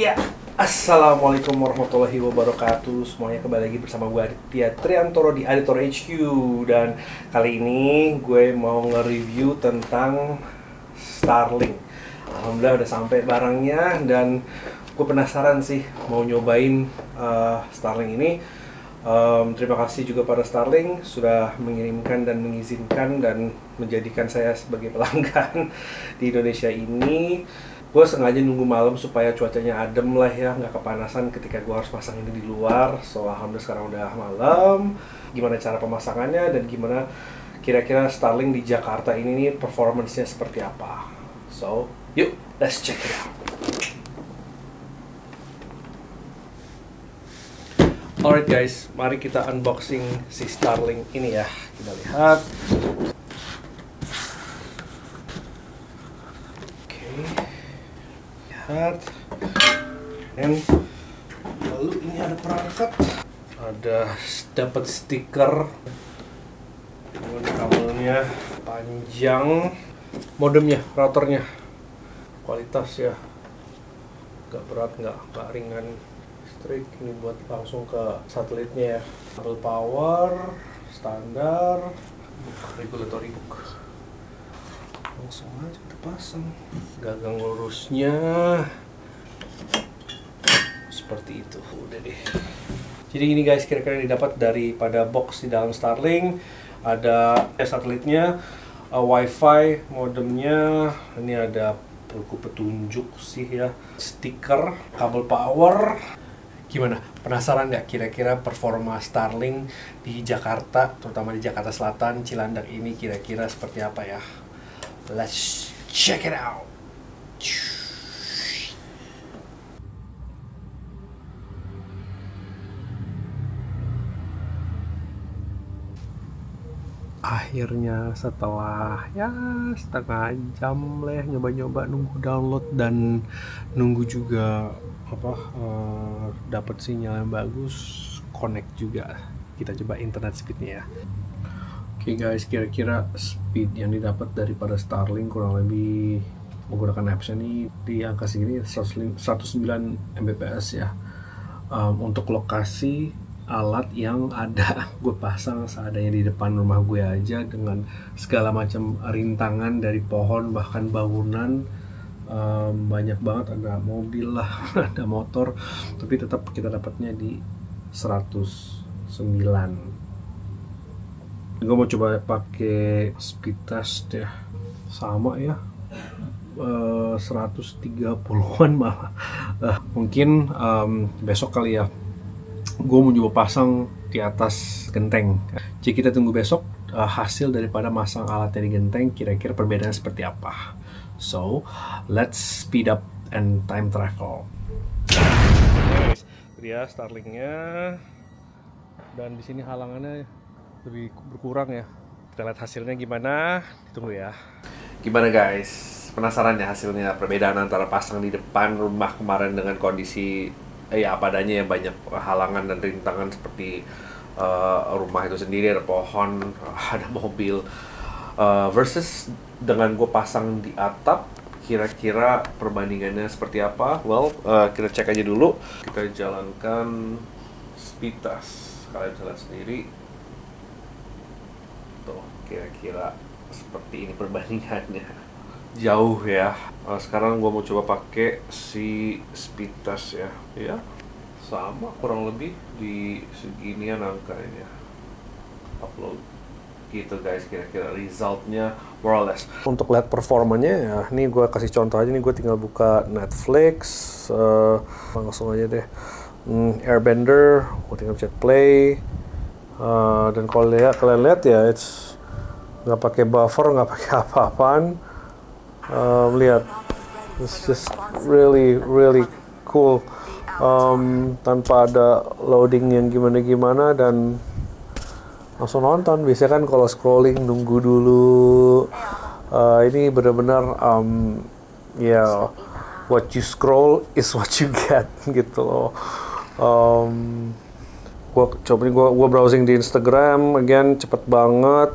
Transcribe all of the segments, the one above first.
Iya, assalamualaikum warahmatullahi wabarakatuh. Semuanya kembali lagi bersama gue Aditya Triantoro di Aditoro HQ. Dan kali ini gue mau nge-review tentang Starlink. Alhamdulillah udah sampai barangnya dan gue penasaran sih mau nyobain Starlink ini. Terima kasih juga pada Starlink sudah mengirimkan dan mengizinkan dan menjadikan saya sebagai pelanggan di Indonesia ini. Gue sengaja nunggu malam supaya cuacanya adem lah ya, nggak kepanasan ketika gue harus pasang ini di luar. So alhamdulillah sekarang udah malam. Gimana cara pemasangannya dan gimana kira-kira Starlink di Jakarta ini nih performance-nya seperti apa. So yuk, let's check it out. Alright guys, mari kita unboxing si Starlink ini ya. Kita lihat. Dan lalu ini ada perangkat, ada dapat stiker dengan kabelnya panjang, modemnya, routernya, kualitas ya, nggak berat, nggak ringan, listrik. Ini buat langsung ke satelitnya ya, kabel power standar, regulatory book. Langsung aja kita pasang. Gagang lurusnya seperti itu. Udah deh. Jadi ini guys, kira-kira didapat daripada box di dalam Starlink. Ada satelitnya, wifi, modemnya. Ini ada buku petunjuk sih ya, stiker, kabel power. Gimana? Penasaran nggak kira-kira performa Starlink di Jakarta, terutama di Jakarta Selatan, Cilandak ini kira-kira seperti apa ya? Let's check it out. Akhirnya setelah ya setengah jam lah nyoba-nyoba, nunggu download dan nunggu juga dapat sinyal yang bagus, connect juga. Kita coba internet speednya ya. Oke guys, kira-kira speed yang didapat daripada Starlink kurang lebih menggunakan apps ini di angka segini 109 Mbps ya. Untuk lokasi alat yang ada gue pasang seadanya di depan rumah gue aja, dengan segala macam rintangan dari pohon bahkan bangunan, banyak banget, ada mobil lah ada motor, tapi tetap kita dapatnya di 109. Gue mau coba pakai speed test ya, sama ya, 130-an malah. Mungkin besok kali ya gue mau coba pasang di atas genteng. Jadi kita tunggu besok hasil daripada masang alatnya di genteng, kira-kira perbedaannya seperti apa. So let's speed up and time travel. Guys, dia Starlinknya, dan di sini halangannya lebih berkurang ya. Kita lihat hasilnya gimana, ditunggu ya. Gimana guys, penasaran ya hasilnya, perbedaan antara pasang di depan rumah kemarin dengan kondisi ya apa adanya, yang banyak halangan dan rintangan seperti rumah itu sendiri, ada pohon, ada mobil, versus dengan gue pasang di atap, kira-kira perbandingannya seperti apa? Well, kita cek aja dulu. Kita jalankan speed test, kalian bisa lihat sendiri. Tuh, kira-kira seperti ini perbandingannya. Jauh ya. Sekarang gue mau coba pakai si speed test ya. Ya, sama kurang lebih di seginian angkanya. Upload gitu guys, kira-kira resultnya more or less. Untuk lihat performanya ya, ini gue kasih contoh aja nih. Gue tinggal buka Netflix, langsung aja deh. Airbender, gue tinggal pencet play. Dan kalau kalian lihat ya, it's nggak pakai buffer, nggak pakai apa-apaan. Lihat, it's just really cool, tanpa ada loading yang gimana-gimana, dan langsung nonton. Biasanya kan kalau scrolling nunggu dulu, ini benar-benar ya, what you scroll is what you get gitu loh. Gue browsing di Instagram, again cepet banget,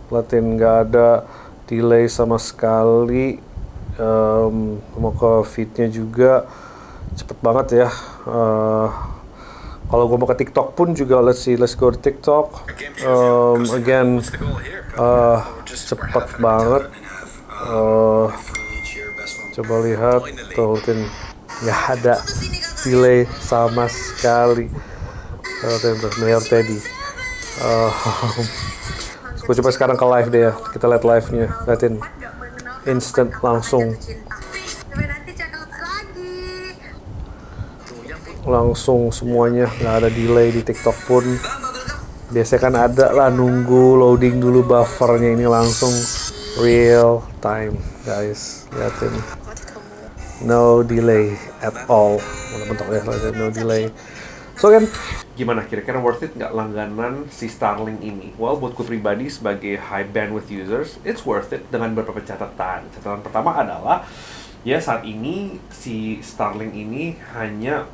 latin nggak ada delay sama sekali. Mau ke feednya juga cepet banget ya. Kalau gue mau ke TikTok pun juga, let's go to TikTok. Again, cepet banget. Coba lihat, tuh nggak ada delay sama sekali. Tuh, Mayor Teddy. Gue coba sekarang ke live deh ya. Kita lihat live-nya. Liatin. Instant langsung. Langsung semuanya. Nggak ada delay di TikTok pun. Biasanya kan ada lah, nunggu loading dulu buffernya. Ini langsung real time, guys. Liatin. No delay at all. Mentok ya, no delay. So kan, gimana kira-kira worth it nggak langganan si Starlink ini? Well, buat gue pribadi sebagai high bandwidth users, it's worth it dengan beberapa catatan. Catatan pertama adalah, ya saat ini si Starlink ini hanya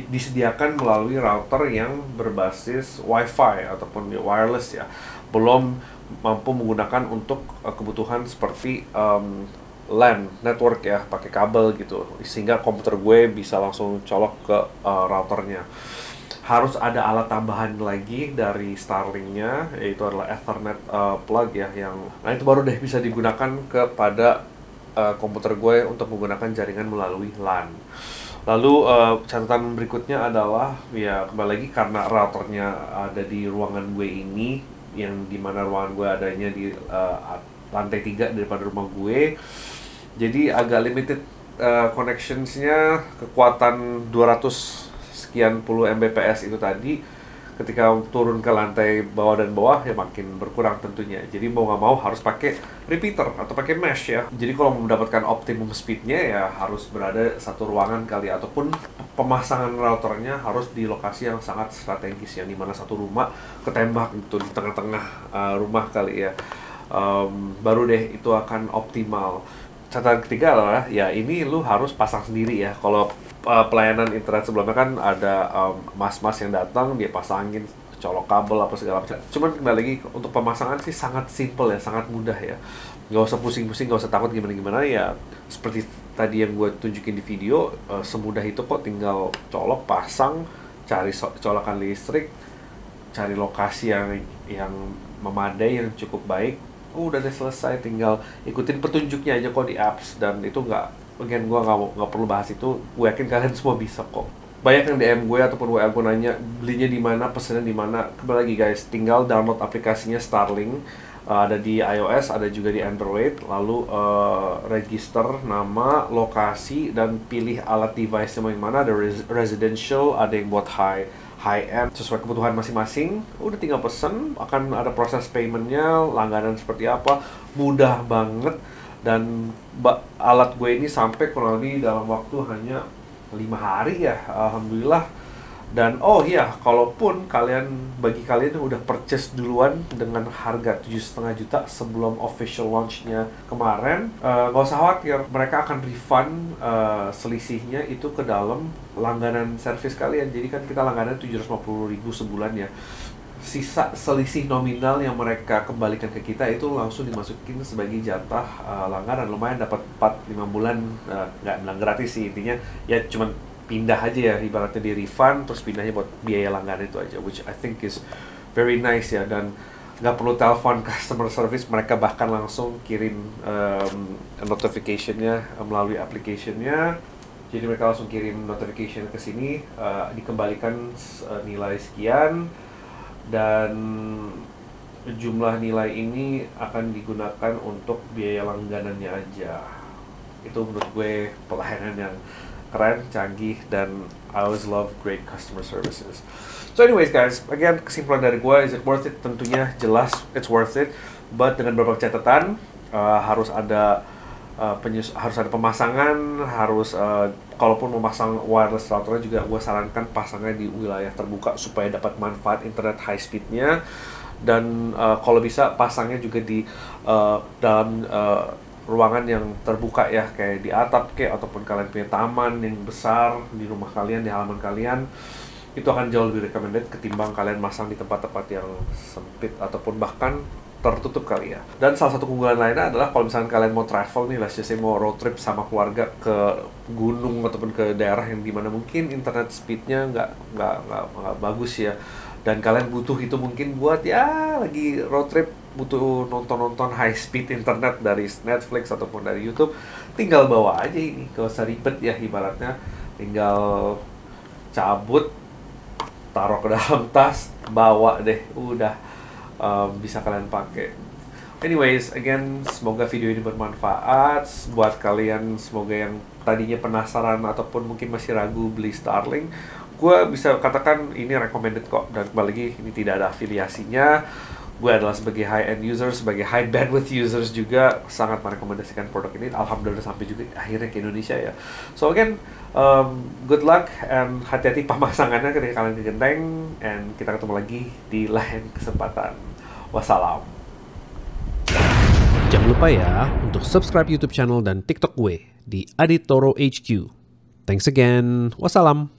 disediakan melalui router yang berbasis Wi-Fi ataupun wireless ya. Belum mampu menggunakan untuk kebutuhan seperti LAN network ya, pakai kabel gitu, sehingga komputer gue bisa langsung colok ke routernya. Harus ada alat tambahan lagi dari Starlink-nya, yaitu adalah Ethernet plug ya, yang nah itu baru deh bisa digunakan kepada komputer gue untuk menggunakan jaringan melalui LAN. Lalu catatan berikutnya adalah ya kembali lagi, karena routernya ada di ruangan gue ini, yang dimana ruangan gue adanya di lantai 3 daripada rumah gue, jadi agak limited connections-nya. Kekuatan 200 sekian puluh Mbps itu tadi, ketika turun ke lantai bawah dan bawah ya makin berkurang tentunya. Jadi mau nggak mau harus pakai repeater atau pakai mesh ya. Jadi kalau mau mendapatkan optimum speed-nya ya harus berada satu ruangan kali, ataupun pemasangan routernya harus di lokasi yang sangat strategis, yang dimana satu rumah ketembak gitu di tengah-tengah rumah kali ya. Baru deh itu akan optimal. Catatan ketiga adalah ya ini lu harus pasang sendiri ya. Kalau pelayanan internet sebelumnya kan ada mas-mas yang datang, dia pasangin, colok kabel apa segala macam. Cuman kembali lagi untuk pemasangan sih sangat simple ya, sangat mudah ya. Nggak usah pusing-pusing, nggak usah takut gimana-gimana ya. Seperti tadi yang gue tunjukin di video, semudah itu kok, tinggal colok, pasang, cari colokan listrik, cari lokasi yang memadai, yang cukup baik. Udah deh selesai, tinggal ikutin petunjuknya aja kok di apps, dan itu nggak perlu bahas itu. Gue yakin kalian semua bisa kok. Banyak yang DM gue ataupun WA gue nanya belinya di mana, pesennya di mana. Kembali lagi guys, tinggal download aplikasinya Starlink, ada di iOS, ada juga di Android. Lalu register nama, lokasi, dan pilih alat device yang mana. Ada residential, ada yang buat high-end, sesuai kebutuhan masing-masing. Udah tinggal pesen, akan ada proses paymentnya, langganan seperti apa, mudah banget. Dan alat gue ini sampai kurang lebih dalam waktu hanya 5 hari ya, alhamdulillah. Dan oh iya, kalaupun bagi kalian yang udah purchase duluan dengan harga 7,5 juta sebelum official launch-nya kemarin, nggak usah khawatir, mereka akan refund selisihnya itu ke dalam langganan service kalian. Jadi kan kita langganan 750.000 sebulan ya. Sisa selisih nominal yang mereka kembalikan ke kita itu langsung dimasukin sebagai jatah langganan. Lumayan, dapat 4-5 bulan, nggak bilang gratis sih, intinya ya cuman pindah aja ya, ibaratnya di refund, terus pindahnya buat biaya langganan itu aja, which I think is very nice ya. Dan nggak perlu telepon customer service, mereka bahkan langsung kirim notification-nya melalui application-nya. Jadi mereka langsung kirim notification ke sini, dikembalikan nilai sekian, dan jumlah nilai ini akan digunakan untuk biaya langganannya aja. Itu menurut gue pelayanan yang keren, canggih, dan I always love great customer services. So anyways guys, again, kesimpulan dari gue, is it worth it? Tentunya jelas it's worth it, but dengan beberapa catatan. Harus ada pemasangan, kalaupun memasang wireless router juga gue sarankan pasangnya di wilayah terbuka supaya dapat manfaat internet high speednya. Dan kalau bisa pasangnya juga di dalam ruangan yang terbuka ya, kayak di atap ataupun kalian punya taman yang besar di rumah kalian, di halaman kalian. Itu akan jauh lebih recommended ketimbang kalian masang di tempat-tempat yang sempit, ataupun bahkan tertutup kali ya. Dan salah satu keunggulan lainnya adalah kalau misalnya kalian mau travel nih, let's just say mau road trip sama keluarga ke gunung ataupun ke daerah yang dimana mungkin internet speednya nggak bagus ya, dan kalian butuh itu mungkin buat ya lagi road trip butuh nonton high speed internet dari Netflix ataupun dari YouTube, tinggal bawa aja ini, gak usah ribet ya, ibaratnya tinggal cabut, taruh ke dalam tas, bawa deh, udah bisa kalian pakai. Anyways, again, semoga video ini bermanfaat buat kalian. Semoga yang tadinya penasaran ataupun mungkin masih ragu beli Starlink, gue bisa katakan ini recommended kok. Dan kembali lagi, ini tidak ada afiliasinya. Gue adalah sebagai high-end user, sebagai high bandwidth users juga sangat merekomendasikan produk ini. Alhamdulillah sampai juga akhirnya ke Indonesia ya. So again, good luck and hati-hati pemasangannya ketika kalian di Genteng. And kita ketemu lagi di lain kesempatan. Wassalam. Jangan lupa ya untuk subscribe YouTube channel dan TikTok gue di Aditoro HQ. Thanks again. Wassalam.